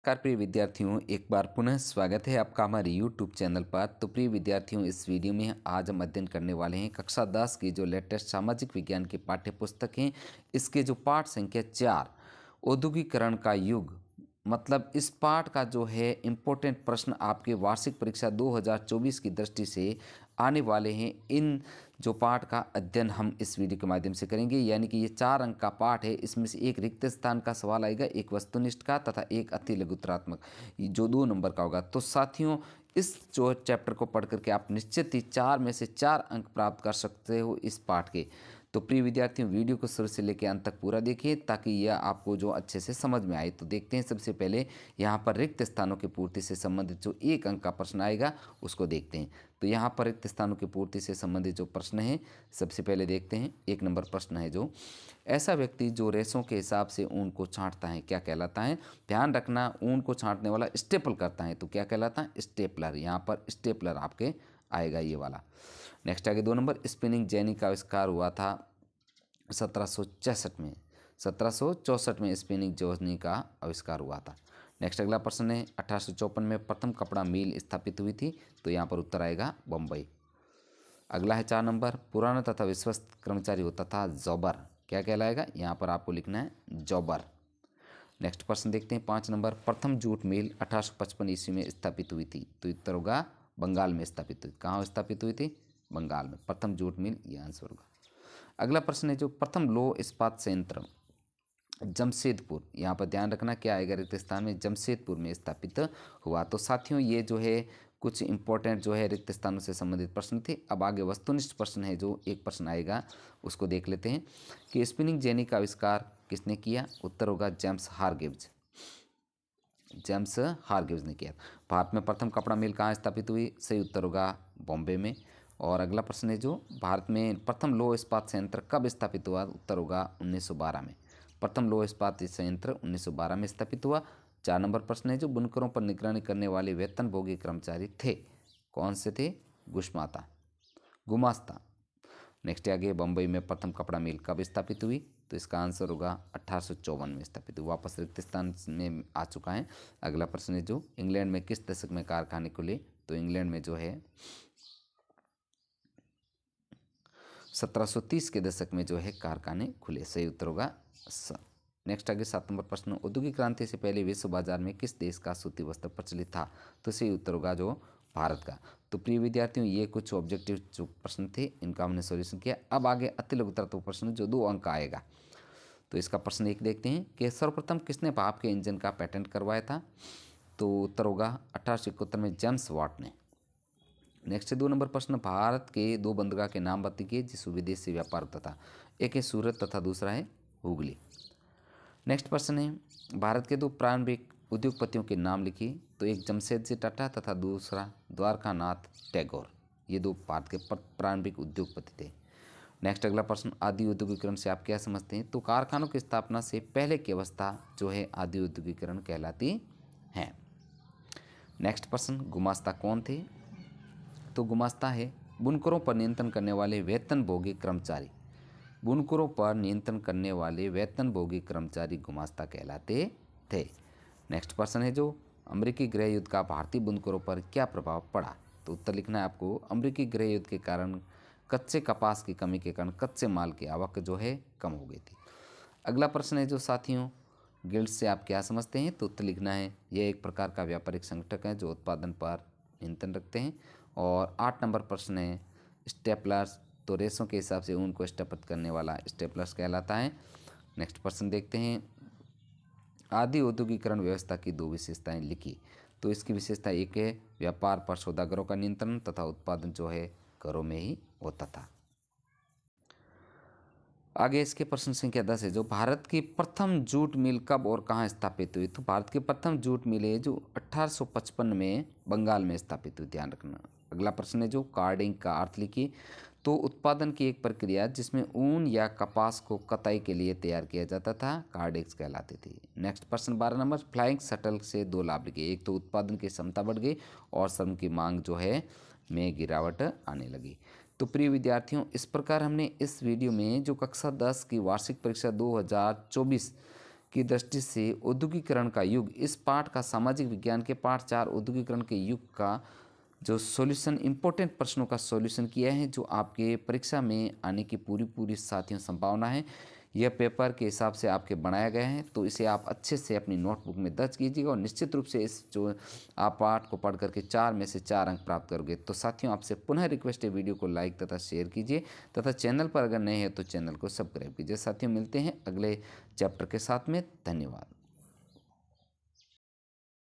नमस्कार प्रिय विद्यार्थियों, एक बार पुनः स्वागत है आपका हमारे YouTube चैनल पर। तो प्रिय विद्यार्थियों, इस वीडियो में आज हम अध्ययन करने वाले हैं कक्षा 10 की जो लेटेस्ट सामाजिक विज्ञान की पाठ्य पुस्तक हैं, इसके जो पाठ संख्या 4 औद्योगिकरण का युग, मतलब इस पाठ का जो है इम्पोर्टेंट प्रश्न आपके वार्षिक परीक्षा 2024 की दृष्टि से आने वाले हैं। इन जो पाठ का अध्ययन हम इस वीडियो के माध्यम से करेंगे, यानी कि ये 4 अंक का पाठ है। इसमें से एक रिक्त स्थान का सवाल आएगा, एक वस्तुनिष्ठ का तथा एक अति लघुत्तरात्मक, जो 2 नंबर का होगा। तो साथियों, इस जो चैप्टर को पढ़ करके आप निश्चित ही 4 में से 4 अंक प्राप्त कर सकते हो इस पाठ के। तो प्रिय विद्यार्थियों, वीडियो को शुरू से लेकर अंत तक पूरा देखिए ताकि यह आपको जो अच्छे से समझ में आए। तो देखते हैं, सबसे पहले यहाँ पर रिक्त स्थानों की पूर्ति से संबंधित जो 1 अंक का प्रश्न आएगा उसको देखते हैं। तो यहाँ पर रिक्त स्थानों की पूर्ति से संबंधित जो प्रश्न है, सबसे पहले देखते हैं। 1 नंबर प्रश्न है जो, ऐसा व्यक्ति जो रेशों के हिसाब से ऊन को छांटता है क्या कहलाता है? ध्यान रखना, ऊन को छांटने वाला स्टेपल करता है तो क्या कहलाता है? स्टेपलर। यहाँ पर स्टेपलर आपके आएगा ये वाला। नेक्स्ट आगे 2 नंबर, स्पिनिंग जेनी का आविष्कार हुआ था 1766 में। 1764 में स्पिनिंग जेनी का आविष्कार हुआ था। नेक्स्ट अगला प्रश्न है, 1854 में प्रथम कपड़ा मिल स्थापित हुई थी तो यहाँ पर उत्तर आएगा बम्बई। अगला है 4 नंबर, पुराना तथा विश्वस्त कर्मचारी होता था जॉबर, क्या कहलाएगा? यहाँ पर आपको लिखना है जॉबर। नेक्स्ट प्रश्न देखते हैं 5 नंबर, प्रथम जूट मिल 1855 ईस्वी में स्थापित हुई थी तो उत्तर होगा बंगाल में स्थापित हुई। कहाँ स्थापित हुई थी? बंगाल में। प्रथम जूट मिल, ये आंसर होगा। अगला प्रश्न है जो, प्रथम लौह इस्पात संयंत्र जमशेदपुर, यहाँ पर ध्यान रखना क्या आएगा रिक्त स्थान में? जमशेदपुर में स्थापित हुआ। तो साथियों, ये जो है कुछ इंपॉर्टेंट जो है रिक्त स्थानों से संबंधित प्रश्न थे। अब आगे वस्तुनिष्ठ प्रश्न है जो एक प्रश्न आएगा, उसको देख लेते हैं कि स्पिनिंग जेनी का आविष्कार किसने किया? उत्तर होगा जेम्स हारग्रीव्स। जेम्स हारग्रीव्स ने किया। भारत में प्रथम कपड़ा मिल कहाँ स्थापित हुई? सही उत्तर होगा बॉम्बे में। और अगला प्रश्न है जो, भारत में प्रथम लौह इस्पात संयंत्र कब स्थापित हुआ? उत्तर होगा 1912 में। प्रथम लौह इस्पात संयंत्र 1912 में स्थापित हुआ। 4 नंबर प्रश्न है जो, बुनकरों पर निगरानी करने वाले वेतनभोगी कर्मचारी थे, कौन से थे? गुमास्ता। नेक्स्ट आगे, बम्बई में प्रथम कपड़ा मिल कब स्थापित हुई? तो इसका आंसर होगा 1854 में स्थापित हुई। वापस रिक्त स्थान में आ चुका है। अगला प्रश्न है जो, इंग्लैंड में किस दशक में कारखाने खुले? तो इंग्लैंड में जो है 1730 के दशक में जो है कारखाने खुले। सही उत्तर होगा। नेक्स्ट आगे 7 नंबर प्रश्न, औद्योगिक क्रांति से पहले विश्व बाजार में किस देश का सूती वस्त्र प्रचलित था? तो सही उत्तर होगा जो भारत का। तो प्रिय विद्यार्थियों, ये कुछ ऑब्जेक्टिव जो प्रश्न थे इनका हमने सॉल्यूशन किया। अब आगे अति लघुत्तरात्मक प्रश्न जो 2 अंक का आएगा। तो इसका प्रश्न 1 देखते हैं कि सर्वप्रथम किसने भाप के इंजन का पेटेंट करवाया था? तो उत्तर होगा 1871 में जेम्स वाट ने। नेक्स्ट 2 नंबर प्रश्न, भारत के 2 बंदरगाह के नाम बताइए जिस विदेश से व्यापार होता था। एक है सूरत तथा दूसरा है हुगली। नेक्स्ट प्रश्न है, भारत के 2 प्रारंभिक उद्योगपतियों के नाम लिखिए। तो एक जमशेदजी टाटा तथा दूसरा द्वारकानाथ टैगोर। ये 2 भारत के प्रारंभिक उद्योगपति थे। नेक्स्ट अगला प्रश्न, आदि औद्योगिकरण से आप क्या समझते हैं? तो कारखानों की स्थापना से पहले की अवस्था जो है आदि औद्योगिकरण कहलाती है। नेक्स्ट प्रश्न, गुमास्ता कौन थे? तो गुमास्ता है बुनकरों पर नियंत्रण करने वाले वेतनभोगी कर्मचारी। बुनकरों पर नियंत्रण करने वाले वेतनभोगी कर्मचारी गुमास्ता कहलाते थे। नेक्स्ट प्रश्न है जो, अमेरिकी गृह युद्ध का भारतीय बुनकरों पर क्या प्रभाव पड़ा? तो उत्तर लिखना है आपको, अमेरिकी गृह युद्ध के कारण कच्चे कपास की कमी के कारण कच्चे माल की आवक जो है कम हो गई थी। अगला प्रश्न है जो साथियों, गिल्ड से आप क्या समझते हैं? तो उत्तर लिखना है, यह एक प्रकार का व्यापारिक संगठन है जो उत्पादन पर नियंत्रण रखते हैं। और 8 नंबर प्रश्न है, स्टेपलर्स, तो रेशों के हिसाब से ऊन को स्टेपल करने वाला स्टेपलर्स कहलाता है। नेक्स्ट प्रश्न देखते हैं, आदि औद्योगिकरण व्यवस्था की 2 विशेषताएं लिखी। तो इसकी विशेषता 1 है व्यापार पर सौदागरों का नियंत्रण तथा उत्पादन जो है घरों में ही होता था। आगे इसके प्रश्न संख्या 10 है जो, भारत की प्रथम जूट मिल कब और कहाँ स्थापित हुई? तो भारत की प्रथम जूट मिल है जो 1855 में बंगाल में स्थापित हुई, ध्यान रखना। अगला प्रश्न है जो, कार्डिंग का अर्थ लिखिए। तो उत्पादन की एक प्रक्रिया जिसमें ऊन या कपास को कताई के लिए तैयार किया जाता था, कार्डिंग्स कहलाती थी। नेक्स्ट प्रश्न 12 नंबर, फ्लाइंग शटल से 2 लाभ लिखिए। एक तो उत्पादन की क्षमता बढ़ गई और श्रम की मांग जो है में गिरावट आने लगी। तो प्रिय विद्यार्थियों, इस प्रकार हमने इस वीडियो में जो कक्षा 10 की वार्षिक परीक्षा 2024 की दृष्टि से औद्योगिकरण का युग, इस पाठ का सामाजिक विज्ञान के पाठ 4 औद्योगिकरण के युग का जो सॉल्यूशन, इंपॉर्टेंट प्रश्नों का सॉल्यूशन किया है, जो आपके परीक्षा में आने की पूरी साथियों संभावना है। यह पेपर के हिसाब से आपके बनाया गया है, तो इसे आप अच्छे से अपनी नोटबुक में दर्ज कीजिएगा और निश्चित रूप से इस जो आप पाठ को पढ़ करके 4 में से 4 अंक प्राप्त करोगे। तो साथियों, आपसे पुनः रिक्वेस्ट है, वीडियो को लाइक तथा शेयर कीजिए तथा चैनल पर अगर नए हैं तो चैनल को सब्सक्राइब कीजिए। साथियों, मिलते हैं अगले चैप्टर के साथ में। धन्यवाद।